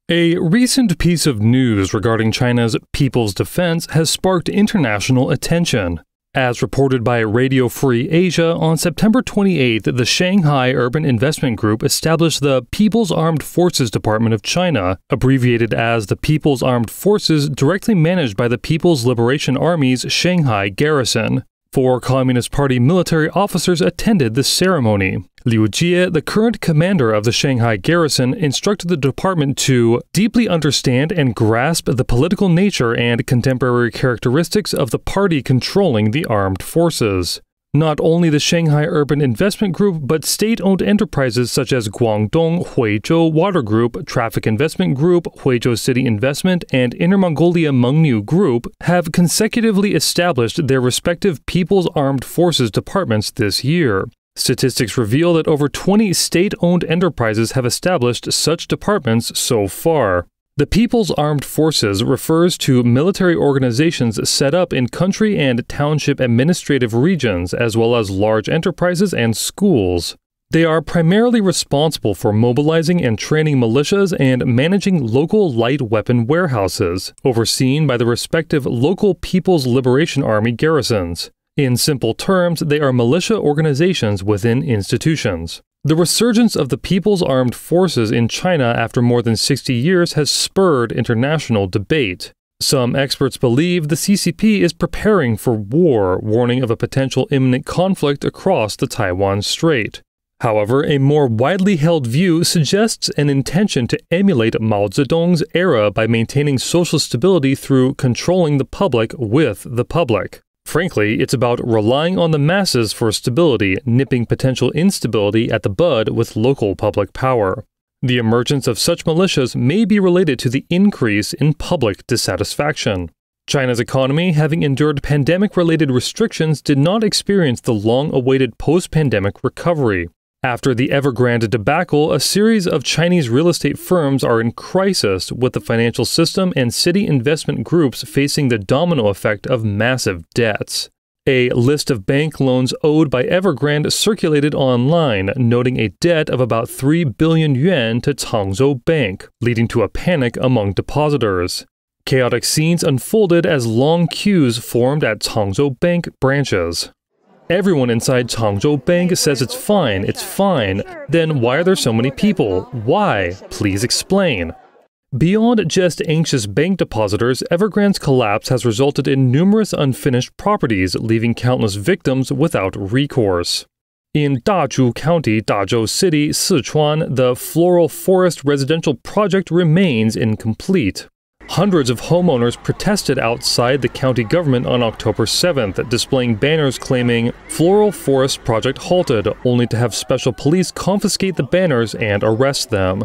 A recent piece of news regarding China's People's Defense has sparked international attention. As reported by Radio Free Asia, on September 28th, the Shanghai Urban Investment Group established the People's Armed Forces Department of China, abbreviated as the People's Armed Forces, directly managed by the People's Liberation Army's Shanghai Garrison. 4 Communist Party military officers attended the ceremony. Liu Jie, the current commander of the Shanghai Garrison, instructed the department to deeply understand and grasp the political nature and contemporary characteristics of the party controlling the armed forces. Not only the Shanghai Urban Investment Group, but state-owned enterprises such as Guangdong Huizhou Water Group, Traffic Investment Group, Huizhou City Investment, and Inner Mongolia Mengniu Group have consecutively established their respective People's Armed Forces departments this year. Statistics reveal that over 20 state-owned enterprises have established such departments so far. The People's Armed Forces refers to military organizations set up in country and township administrative regions, as well as large enterprises and schools. They are primarily responsible for mobilizing and training militias and managing local light weapon warehouses, overseen by the respective local People's Liberation Army garrisons. In simple terms, they are militia organizations within institutions. The resurgence of the People's Armed Forces in China after more than 60 years has spurred international debate. Some experts believe the CCP is preparing for war, warning of a potential imminent conflict across the Taiwan Strait. However, a more widely held view suggests an intention to emulate Mao Zedong's era by maintaining social stability through controlling the public with the public. Frankly, it's about relying on the masses for stability, nipping potential instability at the bud with local public power. The emergence of such militias may be related to the increase in public dissatisfaction. China's economy, having endured pandemic-related restrictions, did not experience the long-awaited post-pandemic recovery. After the Evergrande debacle, a series of Chinese real estate firms are in crisis, with the financial system and city investment groups facing the domino effect of massive debts. A list of bank loans owed by Evergrande circulated online, noting a debt of about 3 billion yuan to Changzhou Bank, leading to a panic among depositors. Chaotic scenes unfolded as long queues formed at Changzhou Bank branches. Everyone inside Changzhou Bank says it's fine. Then why are there so many people? Why? Please explain. Beyond just anxious bank depositors, Evergrande's collapse has resulted in numerous unfinished properties, leaving countless victims without recourse. In Dazhou County, Dazhou City, Sichuan, the floral forest residential project remains incomplete. Hundreds of homeowners protested outside the county government on October 7th, displaying banners claiming "Floral Forest Project halted," only to have special police confiscate the banners and arrest them.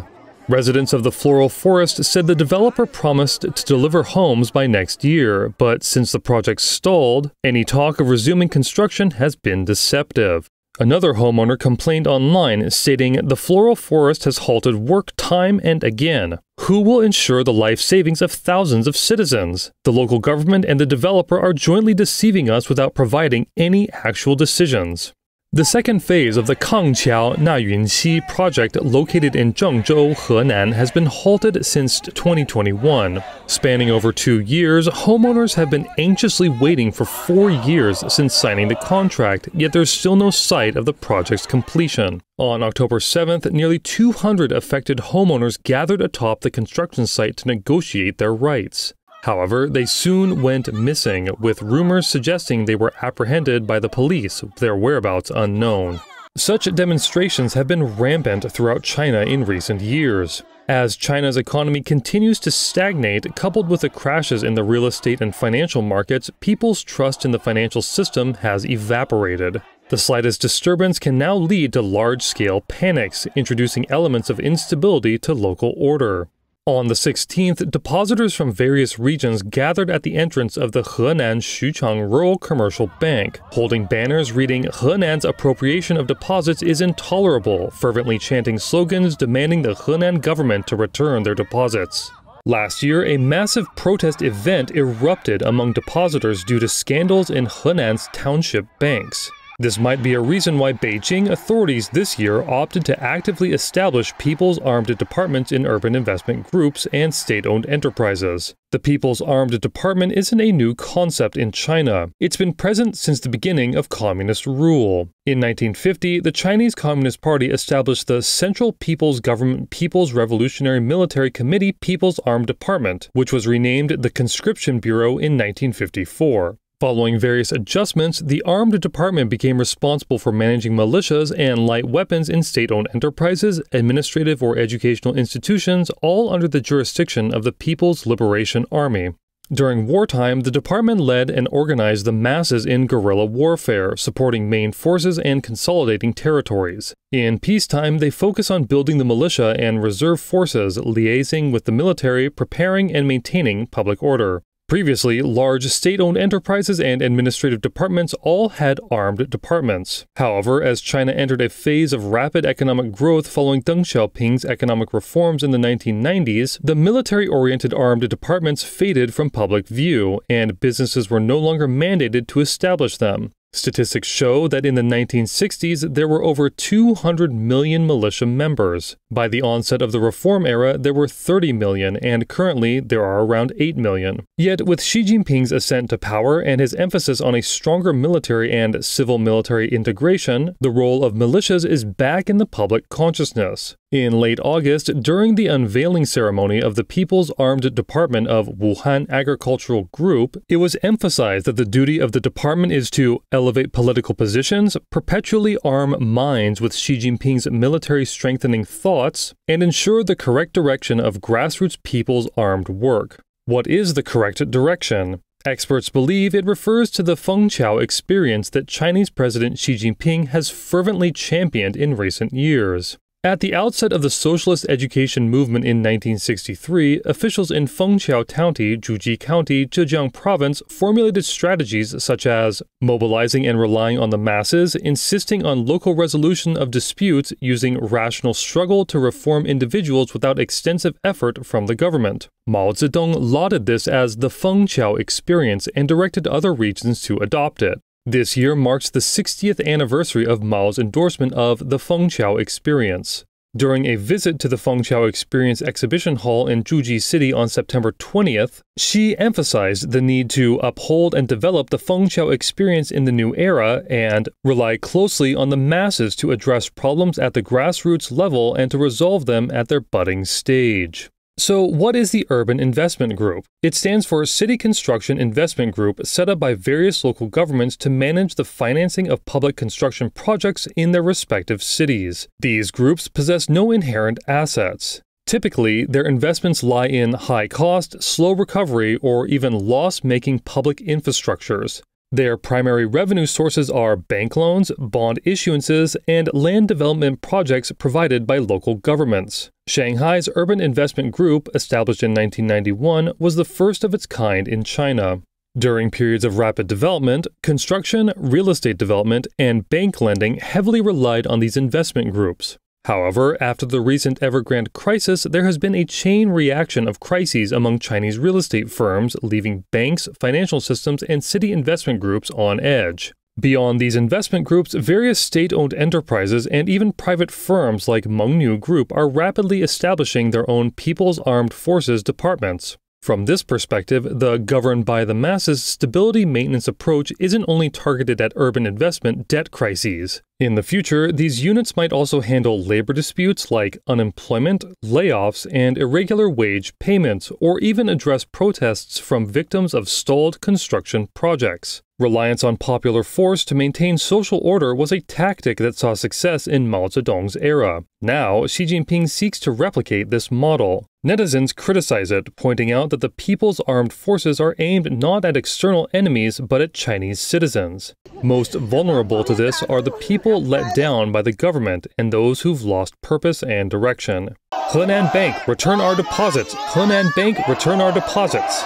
Residents of the floral forest said the developer promised to deliver homes by next year, but since the project stalled, any talk of resuming construction has been deceptive. Another homeowner complained online, stating the floral forest has halted work time and again. Who will ensure the life savings of thousands of citizens? The local government and the developer are jointly deceiving us without providing any actual decisions. The second phase of the Kangqiao Nayunxi project located in Zhengzhou, Henan, has been halted since 2021. Spanning over 2 years, homeowners have been anxiously waiting for 4 years since signing the contract, yet there's still no sight of the project's completion. On October 7th, nearly 200 affected homeowners gathered atop the construction site to negotiate their rights. However, they soon went missing, with rumors suggesting they were apprehended by the police, their whereabouts unknown. Such demonstrations have been rampant throughout China in recent years. As China's economy continues to stagnate, coupled with the crashes in the real estate and financial markets, people's trust in the financial system has evaporated. The slightest disturbance can now lead to large-scale panics, introducing elements of instability to local order. On the 16th, depositors from various regions gathered at the entrance of the Henan Xuchang Rural Commercial Bank, holding banners reading "Henan's appropriation of deposits is intolerable," fervently chanting slogans demanding the Henan government to return their deposits. Last year, a massive protest event erupted among depositors due to scandals in Henan's township banks. This might be a reason why Beijing authorities this year opted to actively establish People's Armed Departments in urban investment groups and state-owned enterprises. The People's Armed Department isn't a new concept in China. It's been present since the beginning of communist rule. In 1950, the Chinese Communist Party established the Central People's Government People's Revolutionary Military Committee People's Armed Department, which was renamed the Conscription Bureau in 1954. Following various adjustments, the Armed Department became responsible for managing militias and light weapons in state-owned enterprises, administrative or educational institutions, all under the jurisdiction of the People's Liberation Army. During wartime, the department led and organized the masses in guerrilla warfare, supporting main forces and consolidating territories. In peacetime, they focus on building the militia and reserve forces, liaising with the military, preparing and maintaining public order. Previously, large state-owned enterprises and administrative departments all had armed departments. However, as China entered a phase of rapid economic growth following Deng Xiaoping's economic reforms in the 1990s, the military-oriented armed departments faded from public view, and businesses were no longer mandated to establish them. Statistics show that in the 1960s, there were over 200 million militia members. By the onset of the reform era, there were 30 million, and currently there are around 8 million. Yet, with Xi Jinping's ascent to power and his emphasis on a stronger military and civil-military integration, the role of militias is back in the public consciousness. In late August, during the unveiling ceremony of the People's Armed Department of Wuhan Agricultural Group, it was emphasized that the duty of the department is to elevate political positions, perpetually arm minds with Xi Jinping's military strengthening thoughts, and ensure the correct direction of grassroots people's armed work. What is the correct direction? Experts believe it refers to the Fengqiao experience that Chinese President Xi Jinping has fervently championed in recent years. At the outset of the socialist education movement in 1963, officials in Fengqiao County, Zhuji County, Zhejiang Province formulated strategies such as mobilizing and relying on the masses, insisting on local resolution of disputes using rational struggle to reform individuals without extensive effort from the government. Mao Zedong lauded this as the Fengqiao experience and directed other regions to adopt it. This year marks the 60th anniversary of Mao's endorsement of the Fengqiao experience. During a visit to the Fengqiao Experience exhibition hall in Zhuji City on September 20th, Xi emphasized the need to uphold and develop the Fengqiao experience in the new era and rely closely on the masses to address problems at the grassroots level and to resolve them at their budding stage. So, what is the Urban Investment Group? It stands for City Construction Investment Group, set up by various local governments to manage the financing of public construction projects in their respective cities. These groups possess no inherent assets. Typically, their investments lie in high-cost, slow recovery, or even loss-making public infrastructures. Their primary revenue sources are bank loans, bond issuances, and land development projects provided by local governments. Shanghai's Urban Investment Group, established in 1991, was the first of its kind in China. During periods of rapid development, construction, real estate development, and bank lending heavily relied on these investment groups. However, after the recent Evergrande crisis, there has been a chain reaction of crises among Chinese real estate firms, leaving banks, financial systems, and city investment groups on edge. Beyond these investment groups, various state-owned enterprises and even private firms like Mengniu Group are rapidly establishing their own People's Armed Forces departments. From this perspective, the governed by the masses stability maintenance approach isn't only targeted at urban investment debt crises. In the future, these units might also handle labor disputes like unemployment, layoffs, and irregular wage payments, or even address protests from victims of stalled construction projects. Reliance on popular force to maintain social order was a tactic that saw success in Mao Zedong's era. Now, Xi Jinping seeks to replicate this model. Netizens criticize it, pointing out that the People's Armed Forces are aimed not at external enemies but at Chinese citizens. Most vulnerable to this are the people let down by the government and those who've lost purpose and direction. Henan Bank, return our deposits! Henan Bank, return our deposits!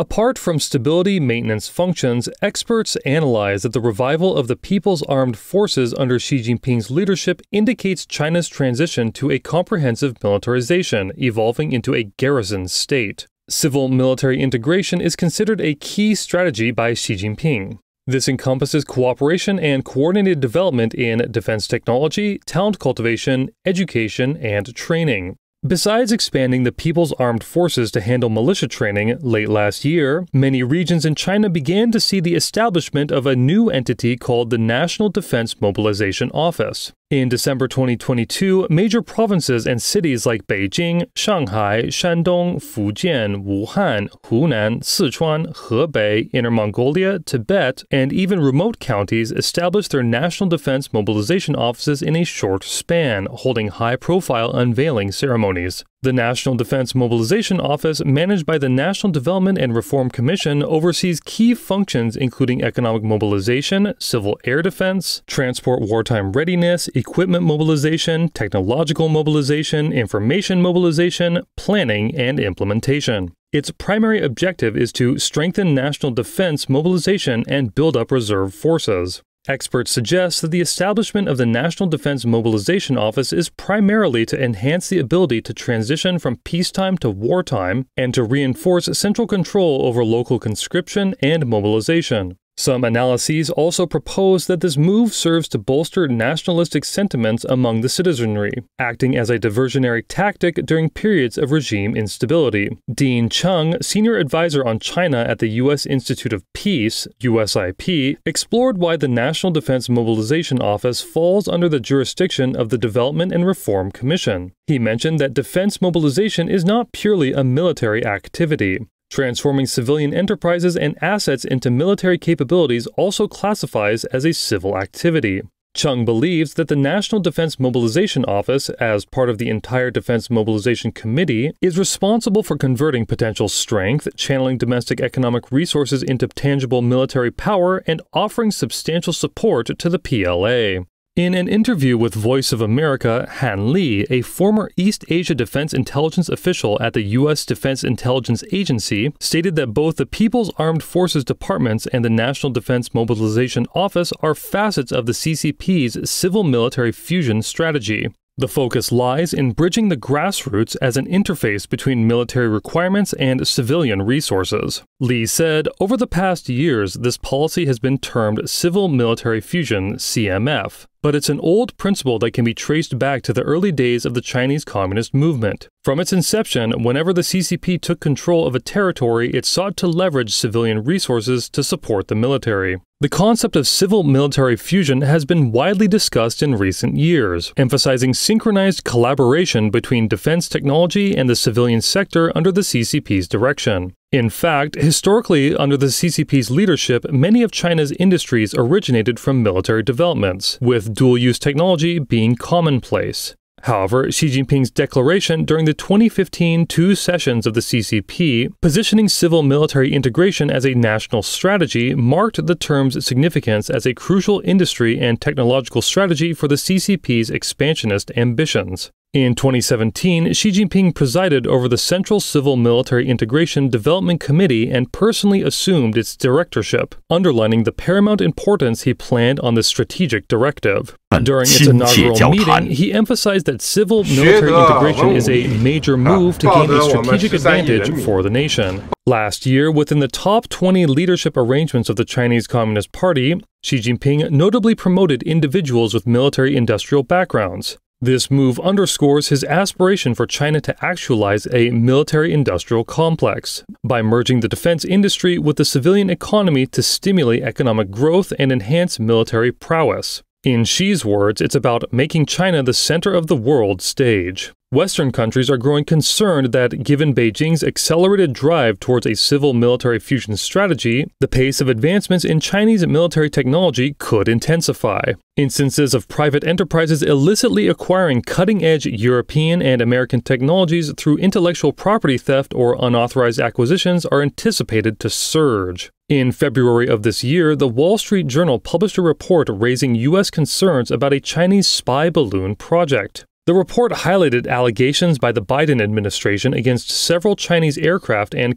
Apart from stability maintenance functions, experts analyze that the revival of the People's Armed Forces under Xi Jinping's leadership indicates China's transition to a comprehensive militarization, evolving into a garrison state. Civil-military integration is considered a key strategy by Xi Jinping. This encompasses cooperation and coordinated development in defense technology, talent cultivation, education, and training. Besides expanding the People's Armed Forces to handle militia training late last year, many regions in China began to see the establishment of a new entity called the National Defense Mobilization Office. In December 2022, major provinces and cities like Beijing, Shanghai, Shandong, Fujian, Wuhan, Hunan, Sichuan, Hebei, Inner Mongolia, Tibet, and even remote counties established their National Defense Mobilization Offices in a short span, holding high-profile unveiling ceremonies. The National Defense Mobilization Office, managed by the National Development and Reform Commission, oversees key functions including economic mobilization, civil air defense, transport wartime readiness, equipment mobilization, technological mobilization, information mobilization, planning, and implementation. Its primary objective is to strengthen national defense mobilization and build up reserve forces. Experts suggest that the establishment of the National Defense Mobilization Office is primarily to enhance the ability to transition from peacetime to wartime and to reinforce central control over local conscription and mobilization. Some analyses also propose that this move serves to bolster nationalistic sentiments among the citizenry, acting as a diversionary tactic during periods of regime instability. Dean Chung, senior advisor on China at the U.S. Institute of Peace, USIP, explored why the National Defense Mobilization Office falls under the jurisdiction of the Development and Reform Commission. He mentioned that defense mobilization is not purely a military activity. Transforming civilian enterprises and assets into military capabilities also classifies as a civil activity. Chung believes that the National Defense Mobilization Office, as part of the entire Defense Mobilization Committee, is responsible for converting potential strength, channeling domestic economic resources into tangible military power, and offering substantial support to the PLA. In an interview with Voice of America, Han Li, a former East Asia Defense Intelligence official at the U.S. Defense Intelligence Agency, stated that both the People's Armed Forces Departments and the National Defense Mobilization Office are facets of the CCP's civil-military fusion strategy. The focus lies in bridging the grassroots as an interface between military requirements and civilian resources. Li said, over the past years, this policy has been termed Civil-Military Fusion, CMF. But it's an old principle that can be traced back to the early days of the Chinese Communist movement. From its inception, whenever the CCP took control of a territory, it sought to leverage civilian resources to support the military. The concept of civil-military fusion has been widely discussed in recent years, emphasizing synchronized collaboration between defense technology and the civilian sector under the CCP's direction. In fact, historically, under the CCP's leadership, many of China's industries originated from military developments, with dual-use technology being commonplace. However, Xi Jinping's declaration during the 2015 two sessions of the CCP, positioning civil-military integration as a national strategy, marked the term's significance as a crucial industry and technological strategy for the CCP's expansionist ambitions. In 2017, Xi Jinping presided over the Central Civil-Military Integration Development Committee and personally assumed its directorship, underlining the paramount importance he planned on the strategic directive. During its inaugural meeting, he emphasized that civil-military integration is a major move to gain a strategic advantage for the nation. Last year, within the top 20 leadership arrangements of the Chinese Communist Party, Xi Jinping notably promoted individuals with military-industrial backgrounds. This move underscores his aspiration for China to actualize a military-industrial complex by merging the defense industry with the civilian economy to stimulate economic growth and enhance military prowess. In Xi's words, it's about making China the center of the world stage. Western countries are growing concerned that, given Beijing's accelerated drive towards a civil-military fusion strategy, the pace of advancements in Chinese military technology could intensify. Instances of private enterprises illicitly acquiring cutting-edge European and American technologies through intellectual property theft or unauthorized acquisitions are anticipated to surge. In February of this year, the Wall Street Journal published a report raising U.S. concerns about a Chinese spy balloon project. The report highlighted allegations by the Biden administration against several Chinese aircraft and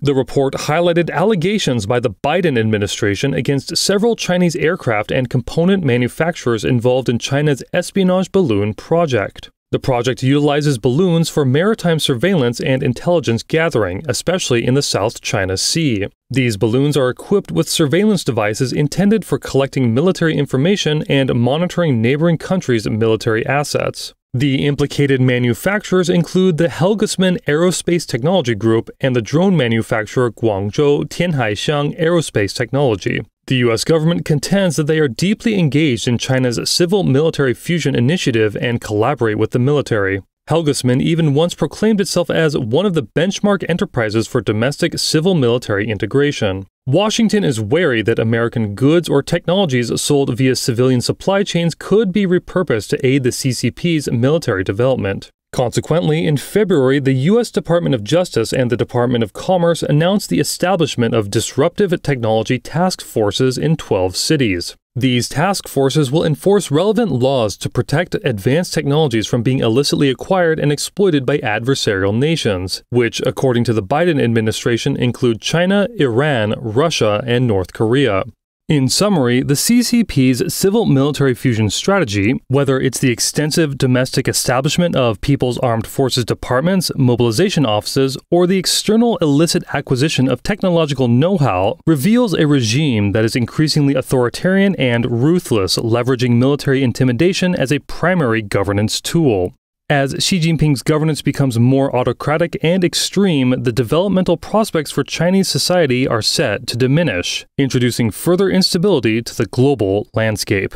component manufacturers involved in China's espionage balloon project. The project utilizes balloons for maritime surveillance and intelligence gathering, especially in the South China Sea. These balloons are equipped with surveillance devices intended for collecting military information and monitoring neighboring countries' military assets. The implicated manufacturers include the Helgesman Aerospace Technology Group and the drone manufacturer Guangzhou Tianhaixiang Aerospace Technology. The U.S. government contends that they are deeply engaged in China's civil-military fusion initiative and collaborate with the military. Helgesman even once proclaimed itself as one of the benchmark enterprises for domestic civil-military integration. Washington is wary that American goods or technologies sold via civilian supply chains could be repurposed to aid the CCP's military development. Consequently, in February, the U.S. Department of Justice and the Department of Commerce announced the establishment of disruptive technology task forces in 12 cities. These task forces will enforce relevant laws to protect advanced technologies from being illicitly acquired and exploited by adversarial nations, which, according to the Biden administration, include China, Iran, Russia, and North Korea. In summary, the CCP's civil-military fusion strategy, whether it's the extensive domestic establishment of People's Armed Forces departments, mobilization offices, or the external illicit acquisition of technological know-how, reveals a regime that is increasingly authoritarian and ruthless, leveraging military intimidation as a primary governance tool. As Xi Jinping's governance becomes more autocratic and extreme, the developmental prospects for Chinese society are set to diminish, introducing further instability to the global landscape.